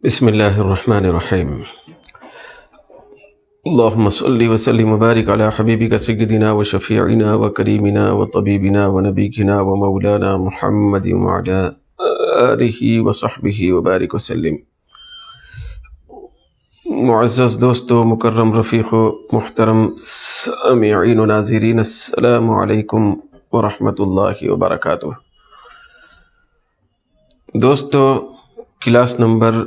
بسم اللہ الرحمن الرحیم اللہم صلی وسلم وبارک علی حبیبک سیدنا و شفیعنا و کریمنا و طبیبنا و نبینا و مولانا محمد وعلی آلہ و صحبہ وبارک وسلم۔ معزز دوستو، مکرم رفیق و محترم سامعین و ناظرین، السلام علیکم ورحمۃ اللہ وبرکاتہ۔ دوستو، کلاس نمبر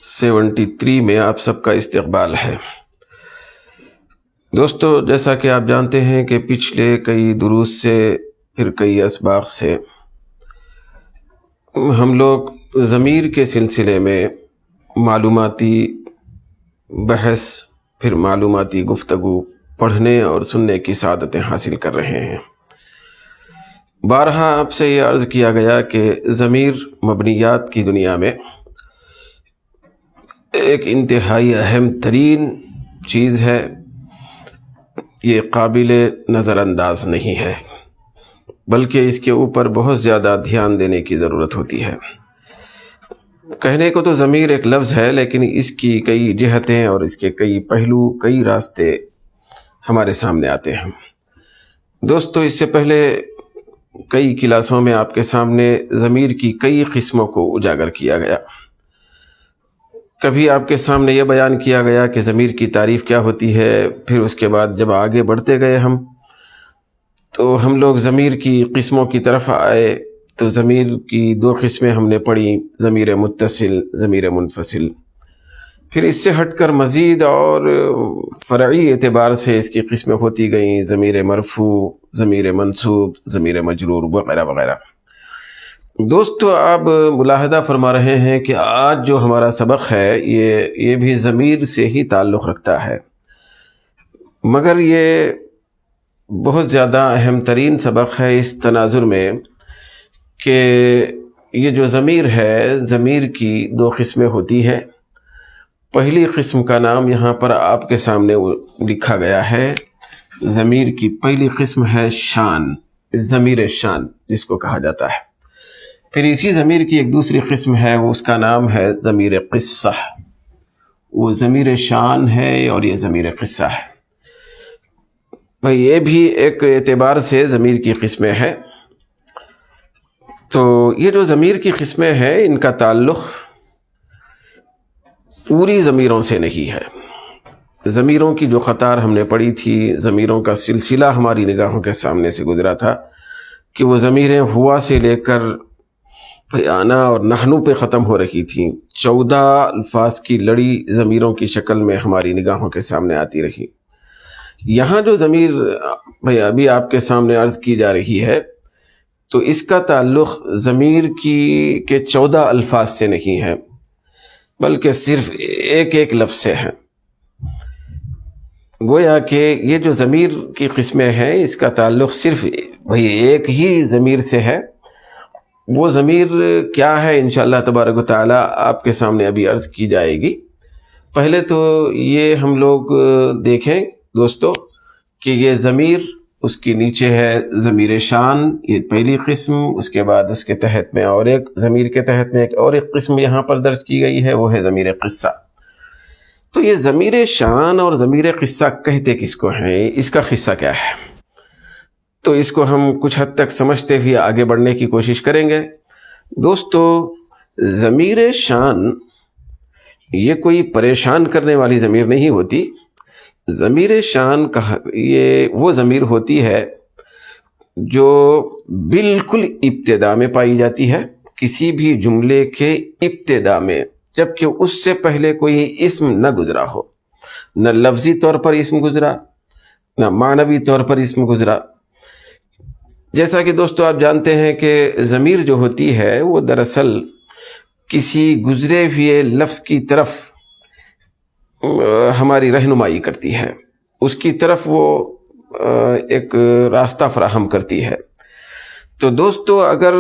73 میں آپ سب کا استقبال ہے۔ دوستو، جیسا کہ آپ جانتے ہیں کہ پچھلے کئی دروس سے، پھر کئی اسباق سے ہم لوگ ضمیر کے سلسلے میں معلوماتی بحث، پھر معلوماتی گفتگو پڑھنے اور سننے کی سعادتیں حاصل کر رہے ہیں۔ بارہا آپ سے یہ عرض کیا گیا کہ ضمیر مبنیات کی دنیا میں ایک انتہائی اہم ترین چیز ہے، یہ قابل نظر انداز نہیں ہے، بلکہ اس کے اوپر بہت زیادہ دھیان دینے کی ضرورت ہوتی ہے۔ کہنے کو تو ضمیر ایک لفظ ہے، لیکن اس کی کئی جہتیں اور اس کے کئی پہلو، کئی راستے ہمارے سامنے آتے ہیں۔ دوستو، اس سے پہلے کئی کلاسوں میں آپ کے سامنے ضمیر کی کئی قسموں کو اجاگر کیا گیا۔ کبھی آپ کے سامنے یہ بیان کیا گیا کہ ضمیر کی تعریف کیا ہوتی ہے، پھر اس کے بعد جب آگے بڑھتے گئے تو ہم لوگ ضمیر کی قسموں کی طرف آئے، تو ضمیر کی 2 قسمیں ہم نے پڑھی، ضمیر متصل، ضمیر منفصل۔ پھر اس سے ہٹ کر مزید اور فرعی اعتبار سے اس کی قسمیں ہوتی گئیں، ضمیر مرفوع، ضمیر منصوب، ضمیر مجرور وغیرہ وغیرہ۔ دوستو، آپ ملاحظہ فرما رہے ہیں کہ آج جو ہمارا سبق ہے یہ بھی ضمیر سے ہی تعلق رکھتا ہے، مگر یہ بہت زیادہ اہم ترین سبق ہے اس تناظر میں کہ یہ جو ضمیر ہے، ضمیر کی 2 قسمیں ہوتی ہے۔ پہلی قسم کا نام یہاں پر آپ کے سامنے لکھا گیا ہے۔ ضمیر کی پہلی قسم ہے شان، ضمیر شان جس کو کہا جاتا ہے۔ پھر اسی ضمیر کی ایک دوسری قسم ہے، اس کا نام ہے ضمیر قصہ۔ وہ ضمیر شان ہے اور یہ ضمیر قصہ ہے۔ بھئی، یہ بھی ایک اعتبار سے ضمیر کی قسمیں ہیں۔ تو یہ جو ضمیر کی قسمیں ہیں، ان کا تعلق پوری ضمیروں سے نہیں ہے۔ ضمیروں کی جو قطار ہم نے پڑھی تھی، ضمیروں کا سلسلہ ہماری نگاہوں کے سامنے سے گزرا تھا کہ وہ ضمیریں ہوا سے لے کر آنا اور نحنو پہ ختم ہو رہی تھیں۔ 14 الفاظ کی لڑی ضمیروں کی شکل میں ہماری نگاہوں کے سامنے آتی رہی۔ یہاں جو ضمیر ابھی آپ کے سامنے عرض کی جا رہی ہے، تو اس کا تعلق ضمیر کے 14 الفاظ سے نہیں ہے، بلکہ صرف ایک لفظ سے ہے۔ گویا کہ یہ جو ضمیر کی قسمیں ہیں، اس کا تعلق صرف ایک ہی ضمیر سے ہے۔ وہ ضمیر کیا ہے، انشاءاللہ تبارک و تعالی آپ کے سامنے ابھی عرض کی جائے گی۔ پہلے تو یہ ہم لوگ دیکھیں دوستو کہ یہ ضمیر، اس کی نیچے ہے ضمیر شان، یہ پہلی قسم۔ اس کے بعد اس کے تحت میں اور ایک ضمیر کے تحت میں ایک قسم یہاں پر درج کی گئی ہے، وہ ہے ضمیر قصہ۔ تو یہ ضمیر شان اور ضمیر قصہ کہتے کس کو ہیں، اس کا قصہ کیا ہے، تو اس کو ہم کچھ حد تک سمجھتے ہوئے آگے بڑھنے کی کوشش کریں گے۔ دوستو، ضمیر شان یہ کوئی پریشان کرنے والی ضمیر نہیں ہوتی۔ ضمیر شان یہ وہ ضمیر ہوتی ہے جو بالکل ابتدا میں پائی جاتی ہے، کسی بھی جملے کے ابتدا میں، جبکہ اس سے پہلے کوئی اسم نہ گزرا ہو، نہ لفظی طور پر اسم گزرا، نہ معنوی طور پر اسم گزرا۔ جیسا کہ دوستو آپ جانتے ہیں کہ ضمیر جو ہوتی ہے وہ دراصل کسی گزرے ہوئے لفظ کی طرف ہماری رہنمائی کرتی ہے، اس کی طرف وہ ایک راستہ فراہم کرتی ہے۔ تو دوستو، اگر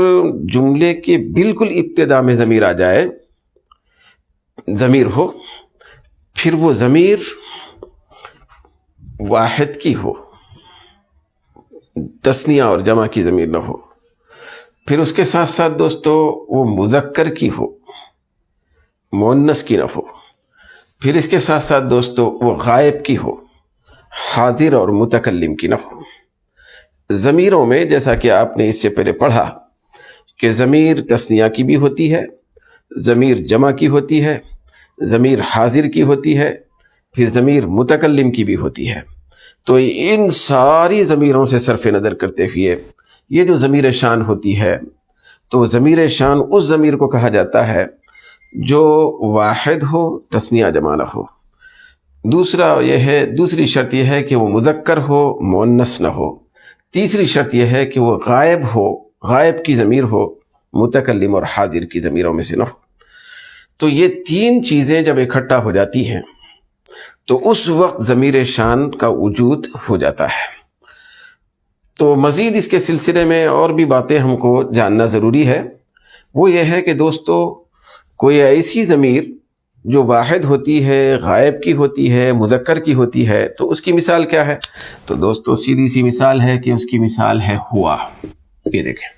جملے کے بالکل ابتدا میں ضمیر آ جائے، ضمیر ہو، پھر وہ ضمیر واحد کی ہو، تثنیہ اور جمع کی ضمیر نہ ہو، پھر اس کے ساتھ ساتھ دوستو وہ مذکر کی ہو، مؤنث کی نہ ہو، پھر اس کے ساتھ ساتھ دوستو وہ غائب کی ہو، حاضر اور متکلم کی نہ ہو۔ ضمیروں میں جیسا کہ آپ نے اس سے پہلے پڑھا کہ ضمیر تثنیہ کی بھی ہوتی ہے، ضمیر جمع کی ہوتی ہے، ضمیر حاضر کی ہوتی ہے، پھر ضمیر متکلم کی بھی ہوتی ہے۔ تو ان ساری ضمیروں سے صرف نظر کرتے ہوئے یہ جو ضمیر شان ہوتی ہے، تو ضمیر شان اس ضمیر کو کہا جاتا ہے جو واحد ہو، تثنیہ جمع نہ ہو۔ دوسری شرط یہ ہے کہ وہ مذکر ہو، مؤنث نہ ہو۔ تیسری شرط یہ ہے کہ وہ غائب ہو، غائب کی ضمیر ہو، متکلم اور حاضر کی ضمیروں میں سے نہ ہو۔ تو یہ تین چیزیں جب اکٹھا ہو جاتی ہیں تو اس وقت ضمیر شان کا وجود ہو جاتا ہے۔ تو مزید اس کے سلسلے میں اور بھی باتیں ہم کو جاننا ضروری ہے۔ وہ یہ ہے کہ دوستو کوئی ایسی ضمیر جو واحد ہوتی ہے، غائب کی ہوتی ہے، مذکر کی ہوتی ہے، تو اس کی مثال کیا ہے؟ تو دوستو سیدھی سی مثال ہے کہ اس کی مثال ہے ہوا۔ یہ دیکھیں،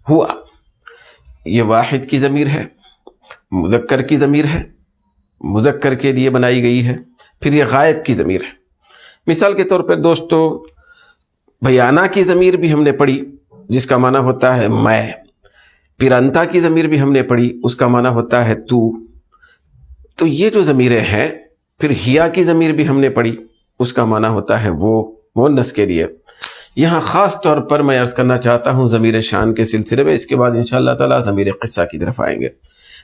ہوا یہ واحد کی ضمیر ہے، مذکر کی ضمیر ہے، مذکر کے لیے بنائی گئی ہے، پھر یہ غائب کی ضمیر ہے۔ مثال کے طور پر دوستو بیانہ کی ضمیر بھی ہم نے پڑھی جس کا معنی ہوتا ہے میں، پھر انتا کی ضمیر بھی ہم نے پڑھی اس کا معنی ہوتا ہے تو۔ تو یہ جو ضمیریں ہیں، پھر ہیا کی ضمیر بھی ہم نے پڑھی اس کا معنی ہوتا ہے وہ، مؤنث کے لیے۔ یہاں خاص طور پر میں عرض کرنا چاہتا ہوں ضمیر شان کے سلسلے میں، اس کے بعد انشاءاللہ تعالی ضمیر قصہ کی طرف آئیں گے۔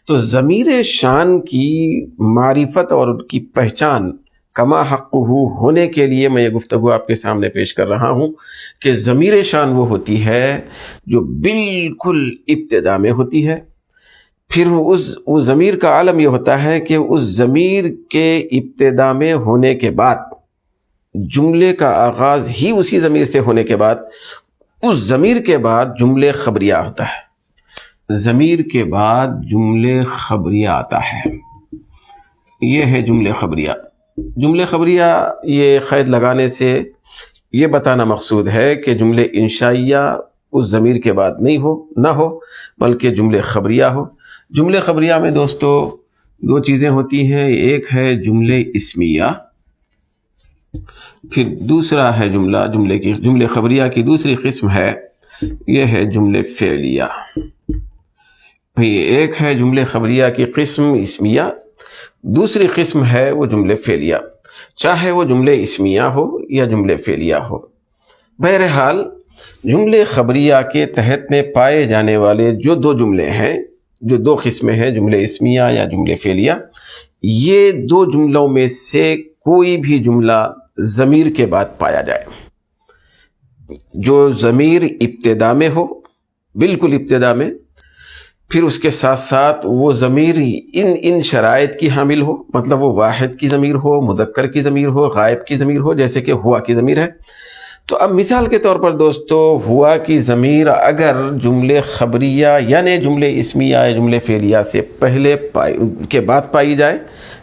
تو ضمیر شان کی معرفت اور ان کی پہچان کما حق ہونے کے لیے میں یہ گفتگو آپ کے سامنے پیش کر رہا ہوں کہ ضمیر شان وہ ہوتی ہے جو بالکل ابتدا میں ہوتی ہے۔ پھر اس ضمیر کا عالم یہ ہوتا ہے کہ اس ضمیر کے ابتدا میں ہونے کے بعد، جملے کا آغاز ہی اسی ضمیر سے ہونے کے بعد، اس ضمیر کے بعد جملے خبریہ ہوتا ہے۔ ضمیر کے بعد جملے خبریہ آتا ہے، یہ ہے جملے خبریہ۔ جملے خبریہ یہ قید لگانے سے یہ بتانا مقصود ہے کہ جملے انشائیہ اس ضمیر کے بعد نہ ہو بلکہ جملے خبریہ ہو۔ جملے خبریہ میں دوستو دو چیزیں ہوتی ہیں، ایک ہے جملے اسمیہ، پھر دوسرا ہے جملے خبریہ کی دوسری قسم ہے، یہ ہے جملے فعلیہ۔ ایک ہے جملے خبریہ کی قسم اسمیہ، دوسری قسم ہے وہ جملے فعلیہ، چاہے وہ جملے اسمیہ ہو یا جملے فعلیہ ہو۔ بہرحال جملے خبریہ کے تحت میں پائے جانے والے جو دو جملے ہیں، جو دو قسمیں ہیں، جملے اسمیہ یا جملے فعلیہ، یہ دو جملوں میں سے کوئی بھی جملہ ضمیر کے بعد پایا جائے، جو ضمیر ابتدا میں ہو، بالکل ابتدا میں، پھر اس کے ساتھ ساتھ وہ ضمیر ان شرائط کی حامل ہو، مطلب وہ واحد کی ضمیر ہو، مذکر کی ضمیر ہو، غائب کی ضمیر ہو، جیسے کہ ہوا کی ضمیر ہے۔ تو اب مثال کے طور پر دوستو ہوا کی ضمیر اگر جملے خبریہ یعنی جملے اسمیہ یا جملے فعلیہ سے پہلے کے بعد پائی جائے،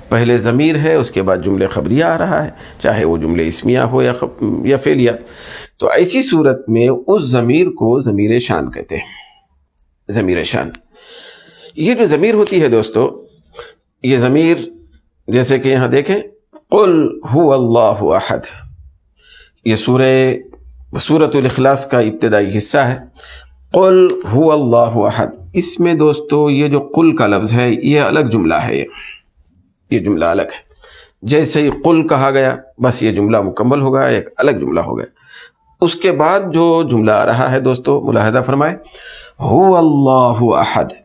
پہلے ضمیر ہے اس کے بعد جملے خبریہ آ رہا ہے، چاہے وہ جملے اسمیہ ہو یا فعلیہ، تو ایسی صورت میں اس ضمیر کو ضمیر شان کہتے ہیں۔ ضمیر شان یہ جو ضمیر ہوتی ہے دوستو، یہ ضمیر جیسے کہ یہاں دیکھیں قل هو اللہ احد، یہ سورۃ الاخلاص کا ابتدائی حصہ ہے۔ قل هو اللہ احد، اس میں دوستو یہ جو قل کا لفظ ہے یہ الگ جملہ ہے، یہ جملہ الگ ہے۔ جیسے ہی قل کہا گیا بس یہ جملہ مکمل ہو گیا، ایک الگ جملہ ہو گیا۔ اس کے بعد جو جملہ آ رہا ہے دوستو ملاحظہ فرمائیں، هو اللہ احد،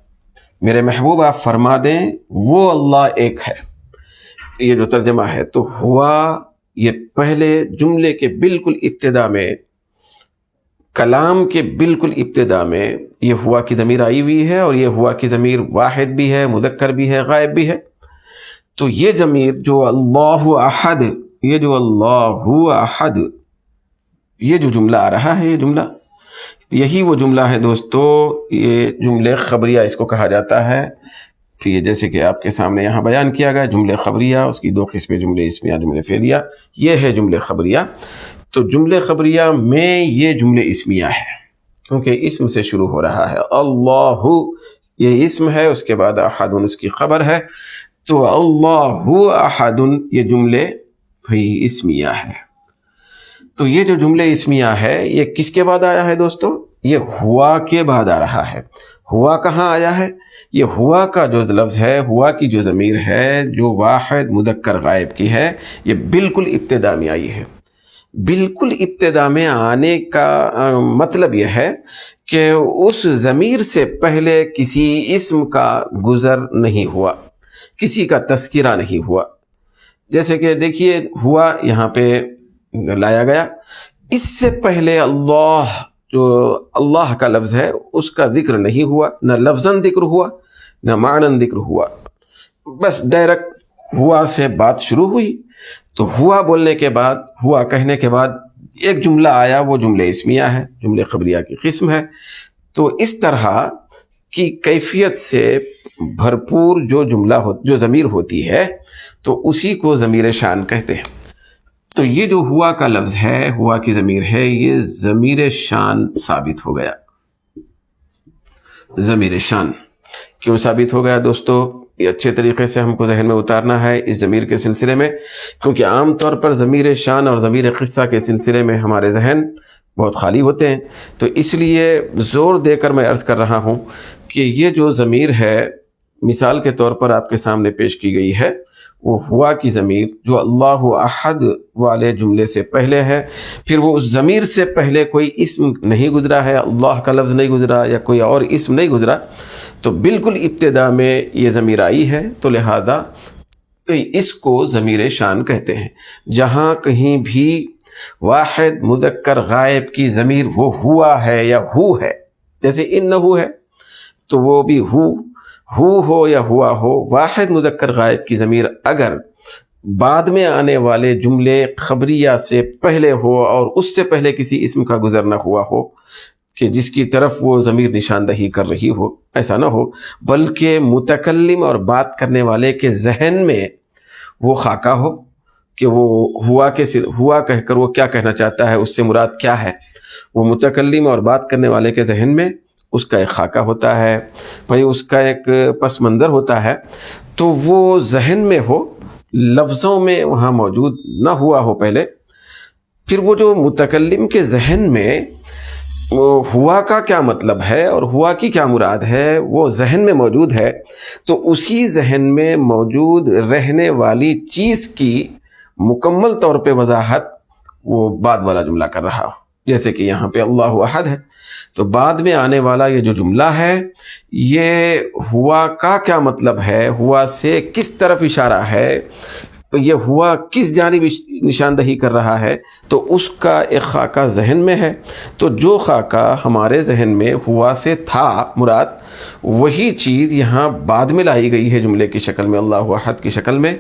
میرے محبوب آپ فرما دیں وہ اللہ ایک ہے۔ یہ جو ترجمہ ہے تو ہوا، یہ پہلے جملے کے بالکل ابتدا میں، کلام کے بالکل ابتدا میں یہ ہوا کی ضمیر آئی ہوئی ہے، اور یہ ہوا کی ضمیر واحد بھی ہے، مذکر بھی ہے، غائب بھی ہے۔ تو یہ ضمیر جو اللہ احد، یہ جو اللہ احد، یہ جو جملہ آ رہا ہے، یہ جملہ یہی وہ جملہ ہے دوستو، یہ جملے خبریہ اس کو کہا جاتا ہے۔ تو یہ جیسے کہ آپ کے سامنے یہاں بیان کیا گیا، جملے خبریہ، اس کی دو قسمیں، جملے اسمیہ، جملے فعلیہ، یہ ہے جملے خبریہ۔ تو جملے خبریہ میں یہ جملے اسمیہ ہے کیونکہ اسم سے شروع ہو رہا ہے۔ اللہ، یہ اسم ہے، اس کے بعد احد اس کی خبر ہے، تو اللہ احد یہ جملے بھئی اسمیہ ہے۔ تو یہ جو جملے اسمیہ ہے یہ کس کے بعد آیا ہے دوستو؟ یہ ہوا کے بعد آ رہا ہے۔ ہوا کہاں آیا ہے؟ یہ ہوا کا جو لفظ ہے، ہوا کی جو ضمیر ہے جو واحد مذکر غائب کی ہے، یہ بالکل ابتدا میں آئی ہے۔ بالکل ابتدا میں آنے کا مطلب یہ ہے کہ اس ضمیر سے پہلے کسی اسم کا گزر نہیں ہوا، کسی کا تذکرہ نہیں ہوا۔ جیسے کہ دیکھیے ہوا یہاں پہ لایا گیا، اس سے پہلے اللہ جو اللہ کا لفظ ہے اس کا ذکر نہیں ہوا، نہ لفظاً ذکر ہوا نہ معناً ذکر ہوا، بس ڈائریکٹ ہوا سے بات شروع ہوئی۔ تو ہوا بولنے کے بعد، ہوا کہنے کے بعد ایک جملہ آیا، وہ جملے اسمیہ ہے، جملے خبریہ کی قسم ہے۔ تو اس طرح کی کیفیت سے بھرپور جو جملہ جو ضمیر ہوتی ہے تو اسی کو ضمیر شان کہتے ہیں۔ تو یہ جو ہوا کا لفظ ہے، ہوا کی ضمیر ہے، یہ ضمیر شان ثابت ہو گیا۔ ضمیر شان کیوں ثابت ہو گیا دوستو؟ یہ اچھے طریقے سے ہم کو ذہن میں اتارنا ہے اس ضمیر کے سلسلے میں، کیونکہ عام طور پر ضمیر شان اور ضمیر قصہ کے سلسلے میں ہمارے ذہن بہت خالی ہوتے ہیں۔ تو اس لیے زور دے کر میں عرض کر رہا ہوں کہ یہ جو ضمیر ہے مثال کے طور پر آپ کے سامنے پیش کی گئی ہے، وہ ہوا کی ضمیر جو اللہ احد والے جملے سے پہلے ہے، پھر وہ اس ضمیر سے پہلے کوئی اسم نہیں گزرا ہے، اللہ کا لفظ نہیں گزرا یا کوئی اور اسم نہیں گزرا، تو بالکل ابتدا میں یہ ضمیر آئی ہے، تو لہذا اس کو ضمیر شان کہتے ہیں۔ جہاں کہیں بھی واحد مذکر غائب کی ضمیر وہ ہوا ہے یا ہو ہے، جیسے انہو ہے تو وہ بھی ہو یا ہوا ہو، واحد مذکر غائب کی ضمیر اگر بعد میں آنے والے جملے خبریہ سے پہلے ہو اور اس سے پہلے کسی اسم کا گزر نہ ہوا ہو کہ جس کی طرف وہ ضمیر نشاندہی کر رہی ہو، ایسا نہ ہو، بلکہ متکلم اور بات کرنے والے کے ذہن میں وہ خاکہ ہو کہ وہ ہوا کہہ کر وہ کیا کہنا چاہتا ہے، اس سے مراد کیا ہے، وہ متکلم اور بات کرنے والے کے ذہن میں اس کا ایک خاکہ ہوتا ہے، بھئی اس کا ایک پس منظر ہوتا ہے، تو وہ ذہن میں ہو، لفظوں میں وہاں موجود نہ ہوا ہو پہلے، پھر وہ جو متکلم کے ذہن میں ہوا کا کیا مطلب ہے اور ہوا کی کیا مراد ہے وہ ذہن میں موجود ہے، تو اسی ذہن میں موجود رہنے والی چیز کی مکمل طور پہ وضاحت وہ بعد والا جملہ کر رہا ہو۔ جیسے کہ یہاں پہ اللہ احد ہے، تو بعد میں آنے والا یہ جو جملہ ہے یہ ہوا کا کیا مطلب ہے، ہوا سے کس طرف اشارہ ہے، یہ ہوا کس جانب نشاندہی کر رہا ہے، تو اس کا ایک خاکہ ذہن میں ہے۔ تو جو خاکہ ہمارے ذہن میں ہوا سے تھا مراد، وہی چیز یہاں بعد میں لائی گئی ہے جملے کی شکل میں، اللہ احد کی شکل میں۔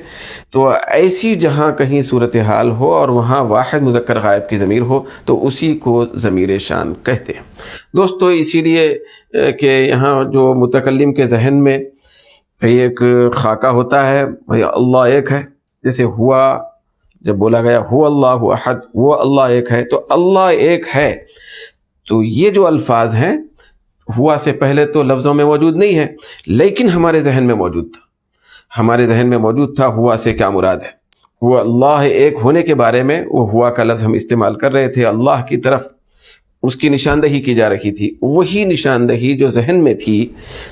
تو ایسی جہاں کہیں صورتحال ہو اور وہاں واحد مذکر غائب کی ضمیر ہو تو اسی کو ضمیر شان کہتے ہیں دوستو۔ اسی لیے کہ یہاں جو متکلم کے ذہن میں ایک خاکہ ہوتا ہے، بھئی اللہ ایک ہے، جیسے ہوا جب بولا گیا ہو اللہ احد، وہ اللہ ایک ہے، تو اللہ ایک ہے، تو یہ جو الفاظ ہیں ہوا سے پہلے تو لفظوں میں موجود نہیں ہے، لیکن ہمارے ذہن میں موجود تھا، ہمارے ذہن میں موجود تھا ہوا سے کیا مراد ہے، وہ اللہ ایک ہونے کے بارے میں وہ ہوا کا لفظ ہم استعمال کر رہے تھے، اللہ کی طرف اس کی نشاندہی کی جا رہی تھی، وہی نشاندہی جو ذہن میں تھی،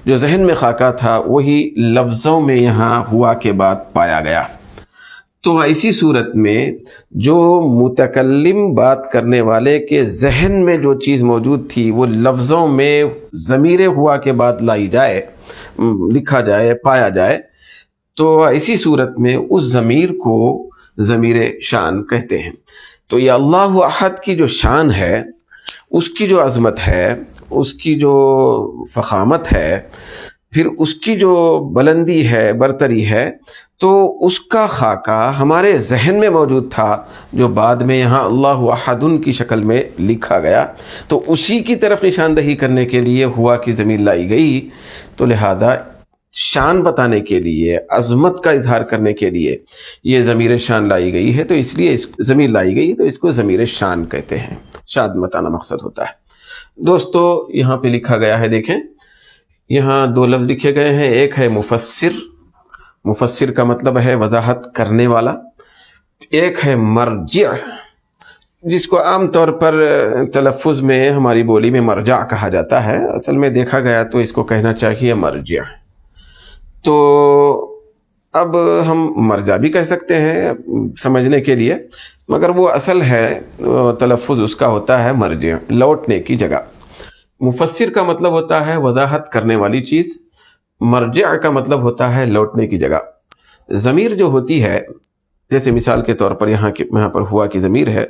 جو ذہن میں خاکہ تھا، وہی لفظوں میں یہاں ہوا کے بعد پایا گیا۔ تو ایسی صورت میں جو متکلم بات کرنے والے کے ذہن میں جو چیز موجود تھی وہ لفظوں میں ضمیر ہوا کے بعد لائی جائے، لکھا جائے، پایا جائے، تو ایسی صورت میں اس ضمیر کو ضمیر شان کہتے ہیں۔ تو یہ اللہ احد کی جو شان ہے، اس کی جو عظمت ہے، اس کی جو فخامت ہے، پھر اس کی جو بلندی ہے، برتری ہے، تو اس کا خاکہ ہمارے ذہن میں موجود تھا جو بعد میں یہاں اللہ احد کی شکل میں لکھا گیا، تو اسی کی طرف نشاندہی کرنے کے لیے ہوا کی ضمیر لائی گئی۔ تو لہذا شان بتانے کے لیے، عظمت کا اظہار کرنے کے لیے یہ ضمیر شان لائی گئی ہے، تو اس لیے ضمیر لائی گئی تو اس کو ضمیر شان کہتے ہیں، شان بتانا مقصد ہوتا ہے۔ دوستو یہاں پہ لکھا گیا ہے، دیکھیں یہاں دو لفظ لکھے گئے ہیں، ایک ہے مفسر، مفسر کا مطلب ہے وضاحت کرنے والا، ایک ہے مرجع جس کو عام طور پر تلفظ میں ہماری بولی میں مرجع کہا جاتا ہے، اصل میں دیکھا گیا تو اس کو کہنا چاہیے مرجع۔ تو اب ہم مرجع بھی کہہ سکتے ہیں سمجھنے کے لیے، مگر وہ اصل ہے تلفظ اس کا ہوتا ہے مرجع، لوٹنے کی جگہ۔ مفسر کا مطلب ہوتا ہے وضاحت کرنے والی چیز، مرجع کا مطلب ہوتا ہے لوٹنے کی جگہ۔ ضمیر جو ہوتی ہے، جیسے مثال کے طور پر یہاں پر ہوا کی ضمیر ہے،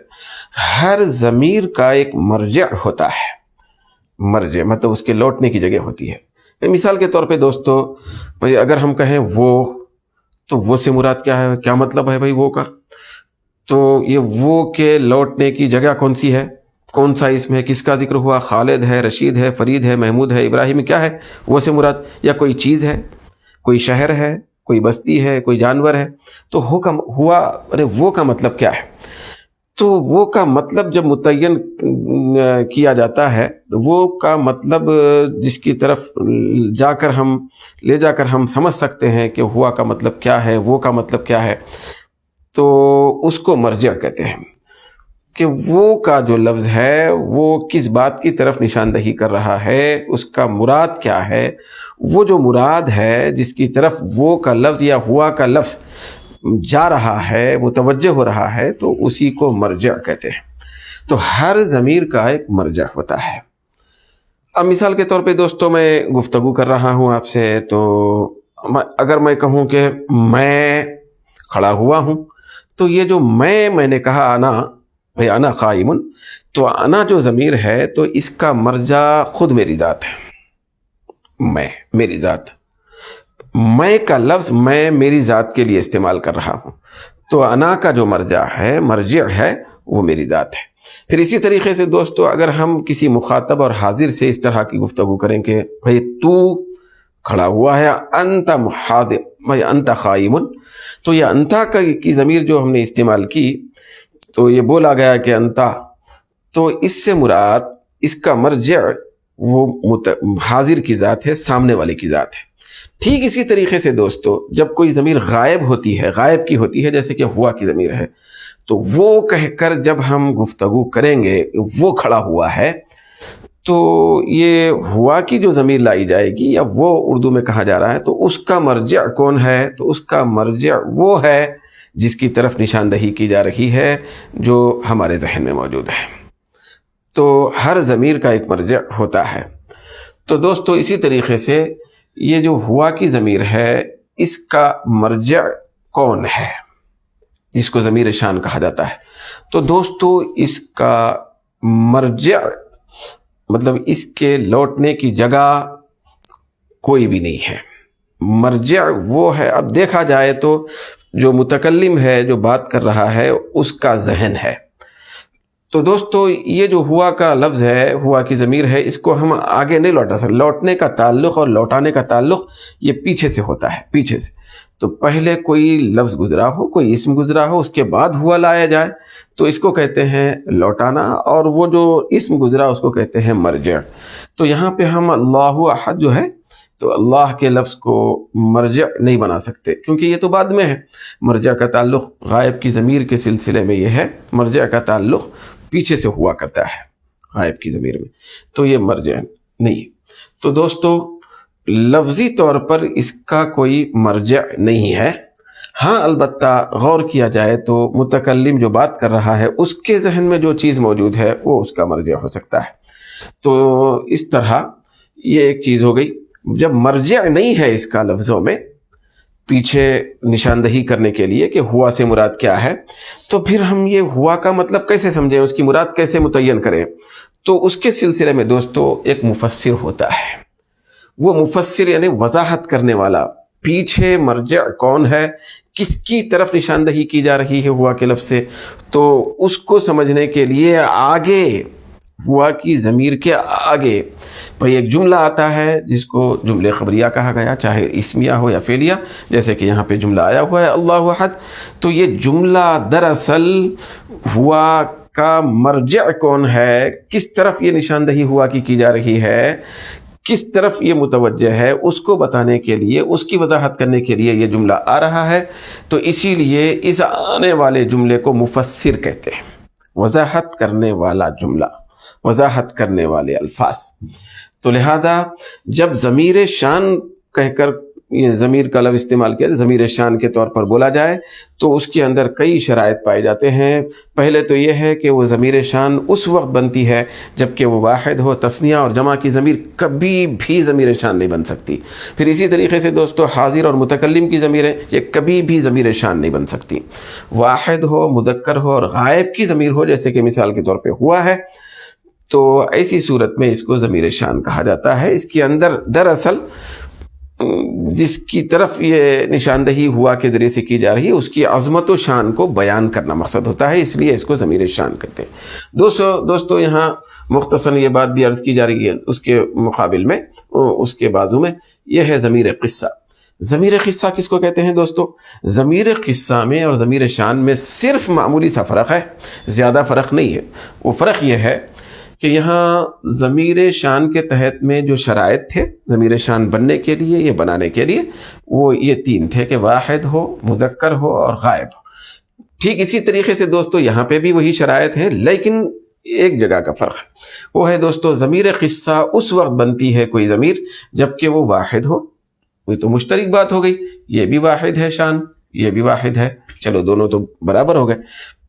ہر ضمیر کا ایک مرجع ہوتا ہے، مرجع مطلب اس کے لوٹنے کی جگہ ہوتی ہے۔ مثال کے طور پہ دوستو، اگر ہم کہیں وہ، تو وہ سے مراد کیا ہے، کیا مطلب ہے بھائی وہ کا؟ تو یہ وہ کے لوٹنے کی جگہ کون سی ہے، کون سا اسم ہے، کس کا ذکر ہوا؟ خالد ہے، رشید ہے، فرید ہے، محمود ہے، ابراہیم، کیا ہے وہ سے مراد؟ یا کوئی چیز ہے، کوئی شہر ہے، کوئی بستی ہے، کوئی جانور ہے؟ تو ہوا وہ کا مطلب کیا ہے؟ تو وہ کا مطلب جب متعین کیا جاتا ہے، وہ کا مطلب جس کی طرف لے جا کر ہم سمجھ سکتے ہیں کہ ہوا کا مطلب کیا ہے، وہ کا مطلب کیا ہے، تو اس کو مرجع کہتے ہیں، کہ وہ کا جو لفظ ہے وہ کس بات کی طرف نشاندہی کر رہا ہے، اس کا مراد کیا ہے، وہ جو مراد ہے جس کی طرف وہ کا لفظ یا ہوا کا لفظ جا رہا ہے، متوجہ ہو رہا ہے، تو اسی کو مرجع کہتے ہیں۔ تو ہر ضمیر کا ایک مرجع ہوتا ہے۔ اب مثال کے طور پہ دوستو، میں گفتگو کر رہا ہوں آپ سے، تو اگر میں کہوں کہ میں کھڑا ہوا ہوں، تو یہ جو میں نے کہا انا، بھئی انا قائم، تو انا جو ضمیر ہے تو اس کا مرجع خود میری ذات ہے، میں، میری ذات، میں کا لفظ میں میری ذات کے لیے استعمال کر رہا ہوں، تو انا کا جو مرجع ہے وہ میری ذات ہے۔ پھر اسی طریقے سے دوستو، اگر ہم کسی مخاطب اور حاضر سے اس طرح کی گفتگو کریں کہ بھئی تو کھڑا ہوا ہے، انت محاضر، بھئی انت قائم، تو یہ انتا کی ضمیر جو ہم نے استعمال کی، تو یہ بولا گیا کہ انتا، تو اس سے مراد اس کا مرجع وہ حاضر کی ذات ہے، سامنے والے کی ذات ہے۔ ٹھیک اسی طریقے سے دوستو، جب کوئی ضمیر غائب ہوتی ہے، غائب کی ہوتی ہے، جیسے کہ ہوا کی ضمیر ہے، تو وہ کہہ کر جب ہم گفتگو کریں گے وہ کھڑا ہوا ہے، تو یہ ہوا کی جو ضمیر لائی جائے گی، یا وہ اردو میں کہا جا رہا ہے، تو اس کا مرجع کون ہے؟ تو اس کا مرجع وہ ہے جس کی طرف نشاندہی کی جا رہی ہے، جو ہمارے ذہن میں موجود ہے۔ تو ہر ضمیر کا ایک مرجع ہوتا ہے۔ تو دوستو اسی طریقے سے یہ جو ہوا کی ضمیر ہے، اس کا مرجع کون ہے، جس کو ضمیر شان کہا جاتا ہے؟ تو دوستو اس کا مرجع مطلب اس کے لوٹنے کی جگہ کوئی بھی نہیں ہے، مرجع وہ ہے، اب دیکھا جائے تو جو متکلم ہے، جو بات کر رہا ہے، اس کا ذہن ہے۔ تو دوستو یہ جو ہوا کا لفظ ہے، ہوا کی ضمیر ہے، اس کو ہم آگے نہیں لوٹا سکتے۔ لوٹنے کا تعلق اور لوٹانے کا تعلق یہ پیچھے سے ہوتا ہے، پیچھے سے۔ تو پہلے کوئی لفظ گزرا ہو، کوئی اسم گزرا ہو، اس کے بعد ہوا لایا جائے تو اس کو کہتے ہیں لوٹانا، اور وہ جو اسم گزرا اس کو کہتے ہیں مرجع۔ تو یہاں پہ ہم اللہ احد جو ہے، تو اللہ کے لفظ کو مرجع نہیں بنا سکتے، کیونکہ یہ تو بعد میں ہے۔ مرجع کا تعلق غائب کی ضمیر کے سلسلے میں یہ ہے، مرجع کا تعلق پیچھے سے ہوا کرتا ہے غائب کی ضمیر میں، تو یہ مرجع نہیں۔ تو دوستو لفظی طور پر اس کا کوئی مرجع نہیں ہے، ہاں البتہ غور کیا جائے تو متکلم جو بات کر رہا ہے اس کے ذہن میں جو چیز موجود ہے وہ اس کا مرجع ہو سکتا ہے۔ تو اس طرح یہ ایک چیز ہو گئی۔ جب مرجع نہیں ہے اس کا لفظوں میں، پیچھے نشاندہی کرنے کے لیے کہ ہوا سے مراد کیا ہے، تو پھر ہم یہ ہوا کا مطلب کیسے سمجھیں، اس کی مراد کیسے متعین کریں؟ تو اس کے سلسلے میں دوستو ایک مفسر ہوتا ہے۔ وہ مفسر یعنی وضاحت کرنے والا، پیچھے مرجع کون ہے، کس کی طرف نشاندہی کی جا رہی ہے ہوا کے لفظ سے، تو اس کو سمجھنے کے لیے آگے ہوا کی ضمیر کے آگے بھئی ایک جملہ آتا ہے جس کو جملے خبریہ کہا گیا، چاہے اسمیہ ہو یا فعلیہ، جیسے کہ یہاں پہ جملہ آیا ہوا ہے اللہ احد۔ تو یہ جملہ دراصل ہوا کا مرجع کون ہے، کس طرف یہ نشاندہی ہوا کی جا رہی ہے، کس طرف یہ متوجہ ہے اس کو بتانے کے لیے، اس کی وضاحت کرنے کے لیے یہ جملہ آ رہا ہے، تو اسی لیے اس آنے والے جملے کو مفسر کہتے ہیں، وضاحت کرنے والا جملہ، وضاحت کرنے والے الفاظ۔ تو لہذا جب ضمیر شان کہہ کر یہ ضمیر کا لفظ استعمال کیا، ضمیر شان کے طور پر بولا جائے، تو اس کے اندر کئی شرائط پائے جاتے ہیں۔ پہلے تو یہ ہے کہ وہ ضمیر شان اس وقت بنتی ہے جب کہ وہ واحد ہو، تثنیہ اور جمع کی ضمیر کبھی بھی ضمیر شان نہیں بن سکتی۔ پھر اسی طریقے سے دوستو حاضر اور متکلم کی ضمیریں یہ کبھی بھی ضمیر شان نہیں بن سکتی۔ واحد ہو، مذکر ہو اور غائب کی ضمیر ہو، جیسے کہ مثال کے طور پہ ہوا ہے، تو ایسی صورت میں اس کو ضمیر شان کہا جاتا ہے۔ اس کے اندر دراصل جس کی طرف یہ نشاندہی ہوا کے ذریعے سے کی جا رہی ہے، اس کی عظمت و شان کو بیان کرنا مقصد ہوتا ہے، اس لیے اس کو ضمیر شان کہتے ہیں۔ دوستو یہاں مختصر یہ بات بھی عرض کی جا رہی ہے، اس کے مقابل میں، اس کے بازو میں یہ ہے ضمیر قصہ۔ ضمیر قصہ کس کو کہتے ہیں دوستو؟ ضمیر قصہ میں اور ضمیر شان میں صرف معمولی سا فرق ہے، زیادہ فرق نہیں ہے۔ وہ فرق یہ ہے کہ یہاں ضمیر شان کے تحت میں جو شرائط تھے ضمیر شان بننے کے لیے، یہ بنانے کے لیے، وہ یہ تین تھے کہ واحد ہو، مذکر ہو اور غائب ہو۔ ٹھیک اسی طریقے سے دوستو یہاں پہ بھی وہی شرائط ہیں، لیکن ایک جگہ کا فرق ہے، وہ ہے دوستو ضمیر قصہ اس وقت بنتی ہے کوئی ضمیر جب کہ وہ واحد ہو۔ وہی تو مشترک بات ہو گئی، یہ بھی واحد ہے شان، یہ بھی واحد ہے، چلو دونوں تو برابر ہو گئے۔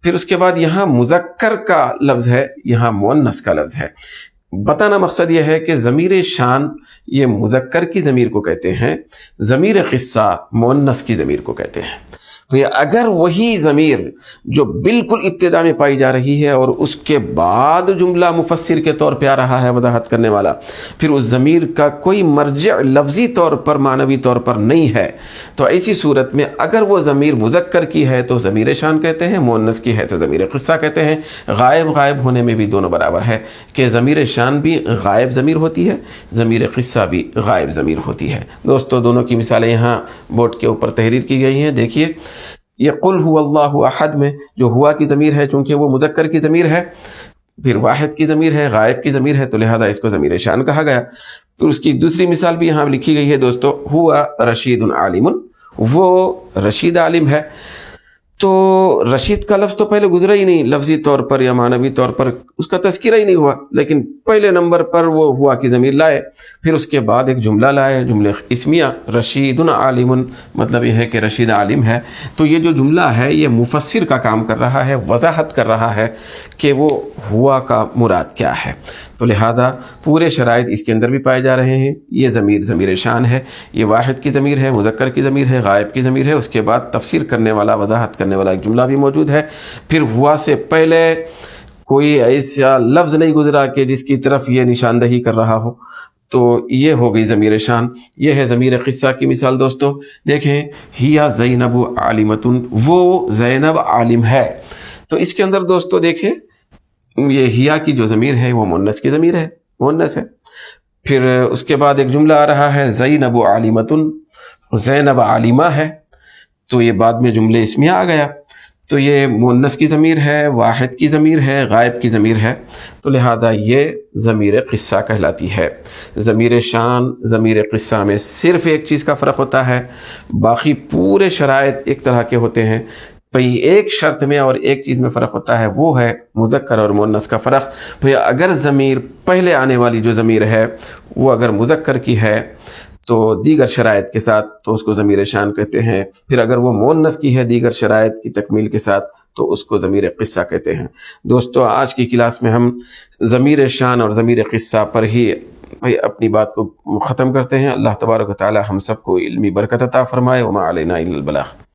پھر اس کے بعد یہاں مذکر کا لفظ ہے، یہاں مؤنث کا لفظ ہے۔ بتانا مقصد یہ ہے کہ ضمیر شان یہ مذکر کی ضمیر کو کہتے ہیں، ضمیر قصہ مؤنث کی ضمیر کو کہتے ہیں۔ تو یہ اگر وہی ضمیر جو بالکل ابتدا میں پائی جا رہی ہے اور اس کے بعد جملہ مفسر کے طور پہ آ رہا ہے وضاحت کرنے والا، پھر اس ضمیر کا کوئی مرجع لفظی طور پر، معنوی طور پر نہیں ہے، تو ایسی صورت میں اگر وہ ضمیر مذکر کی ہے تو ضمیر شان کہتے ہیں، مؤنث کی ہے تو ضمیر قصہ کہتے ہیں۔ غائب ہونے میں بھی دونوں برابر ہے کہ ضمیر شان بھی غائب ضمیر ہوتی ہے، ضمیر قصہ بھی غائب ضمیر ہوتی ہے۔ دوستو دونوں کی مثالیں یہاں بورڈ کے اوپر تحریر کی گئی ہیں، دیکھیے۔ یہ قل هو اللہ احد میں جو ہوا کی ضمیر ہے، چونکہ وہ مذکر کی ضمیر ہے، پھر واحد کی ضمیر ہے، غائب کی ضمیر ہے، تو لہذا اس کو ضمیر شان کہا گیا۔ پھر اس کی دوسری مثال بھی یہاں لکھی گئی ہے دوستو، ہوا رشید عالم، وہ رشید عالم ہے۔ تو رشید کا لفظ تو پہلے گزرا ہی نہیں، لفظی طور پر یا معنوی طور پر اس کا تذکرہ ہی نہیں ہوا، لیکن پہلے نمبر پر وہ ہوا کی ضمیر لائے، پھر اس کے بعد ایک جملہ لائے، جملہ اسمیہ، رشید عالم، مطلب یہ ہے کہ رشید عالم ہے۔ تو یہ جو جملہ ہے یہ مفسر کا کام کر رہا ہے، وضاحت کر رہا ہے کہ وہ ہوا کا مراد کیا ہے۔ تو لہذا پورے شرائط اس کے اندر بھی پائے جا رہے ہیں۔ یہ ضمیر شان ہے، یہ واحد کی ضمیر ہے، مذکر کی ضمیر ہے، غائب کی ضمیر ہے، اس کے بعد تفسیر کرنے والا، وضاحت کرنے والا ایک جملہ بھی موجود ہے۔ پھر ہوا سے پہلے کوئی ایسا لفظ نہیں گزرا کہ جس کی طرف یہ نشاندہی کر رہا ہو، تو یہ ہو گئی ضمیر شان۔ یہ ہے ضمیر قصہ کی مثال دوستو، دیکھیں، ہیا زینب عالمتن، وہ زینب عالم ہے۔ تو اس کے اندر دوستو دیکھیں، یہ ہیا کی جو ضمیر ہے وہ مؤنث کی ضمیر ہے، مؤنث ہے۔ پھر اس کے بعد ایک جملہ آ رہا ہے زینب عالمتن، زینب عالمہ ہے، تو یہ بعد میں جملے اسمیہ آ گیا، تو یہ مؤنث کی ضمیر ہے، واحد کی ضمیر ہے، غائب کی ضمیر ہے، تو لہذا یہ ضمیر قصہ کہلاتی ہے۔ ضمیر شان، ضمیر قصہ میں صرف ایک چیز کا فرق ہوتا ہے، باقی پورے شرائط ایک طرح کے ہوتے ہیں، بھئی ایک شرط میں اور ایک چیز میں فرق ہوتا ہے، وہ ہے مذکر اور مؤنث کا فرق۔ بھئی اگر ضمیر پہلے آنے والی جو ضمیر ہے وہ اگر مذکر کی ہے تو دیگر شرائط کے ساتھ تو اس کو ضمیر شان کہتے ہیں، پھر اگر وہ مؤنث کی ہے دیگر شرائط کی تکمیل کے ساتھ تو اس کو ضمیر قصہ کہتے ہیں۔ دوستو آج کی کلاس میں ہم ضمیر شان اور ضمیر قصہ پر ہی اپنی بات کو ختم کرتے ہیں۔ اللہ تبارک و تعالی ہم سب کو علمی برکت عطا فرمائے۔ وما علینا الا البلاغ۔